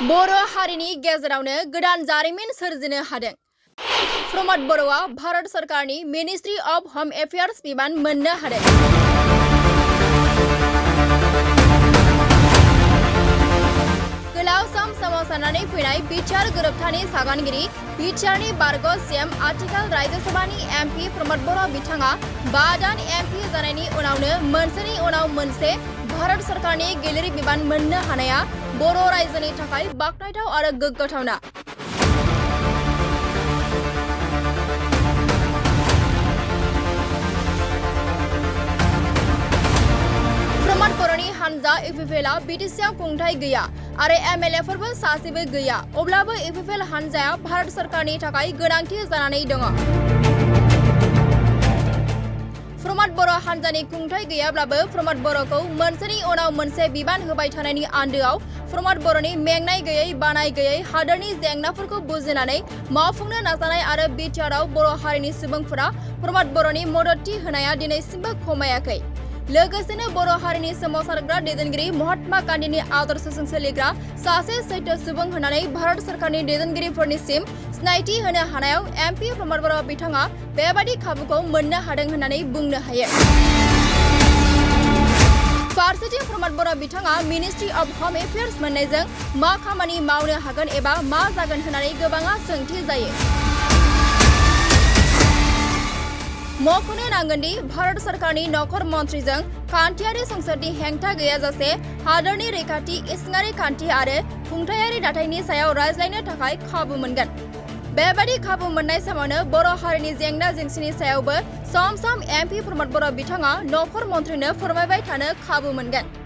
बर' हारिनि गेजेरावनो गोदान जारिमिन सोरजिनो हादों। प्रमद बर'आ भारत सरकारनि मिनिस्ट्री अफ होम एफेयार्स बिबान मोननो हादों। गोलाव सम सोमावसारनानै फैनाय बिटिआर गोरोबथानि सागानगिरि बिटिआरनि बारग' सीएम आथिखाल राज्यसभानि एमपि प्रमद बर' बिथाङा 5 दान एमपि जानायनि उनावनो मोनसेनि उनाव मोनसे भारत सरकारनि गेलेरि बिबान मोननो हानाया बर' रायजोनि थाखाय बाखनायथाव आरो गोग्गाथावना। प्रमद बर'नि हानजा इउपिपिएलआ बिटिसिआव खुंथाय गैया आरो एमएलएफोरबो सासेबो गैया, अब्लाबो इउपिपिएल हानजाया भारत सरकारनि थाखाय गोनांथि जानानै दङ। प्रमद बर' हानजानि खुंथाय गैयाब्लाबो प्रमद बर'खौ मोनसेनि उनाव मोनसे बिबान होबाय थानायनि आन्दोआव प्रमद बर'नि मेंनाय गैयै बानाय गैयै हादोरनि जेंनाफोरखौ बुजिनानै मावफुंनो नाजानाय आरो बिटिआरआव बर' हारिनि सुबुंफोरा प्रमद बर'नि मददथि होनाया दिनैसिमबो खमायाखै। लोगोसेनो बर' हारिनि सोमावसारग्रा दैदेनगिरि महात्मा गान्धीनि आदर्शजों सोलिग्रा सासे सैथो सुबुं होननानै भारत सरकारनि दैदेनगिरिफोरनिसिम सिनायथि होनो हानायाव एमपि प्रमद बर' बिथाङा बेबादि खाबुखौ मोननो हादों होननानै बुंनो हायो। फारसेथिं प्रमद बर' बिथाङा मिनिस्ट्री अफ होम एफेयार्स मोननायजों मा खामानि मावनो हागोन एबा मा जागोन होननानै गोबाङा सोंथि जायो। मख'नो नांगोनदि भारत सरकारनि नखर मन्थ्रिजों खान्थियारि संसदनि हेंथा गैयाजासे हादोरनि रैखाथि, इसिङारि खान्थि आरो खुंथायारि दाथायनि सायाव रायज्लायनो थाखाय खाबु मोनगोन। बेबादि खाबु मोननाय समावनो बर' हारिनि जेंना जेंसिनि सायावबो सम सम एमपि प्रमद बर' बिथाङा नखर मन्थ्रिनो फोरमायबाय थानो खाबु मोनगोन।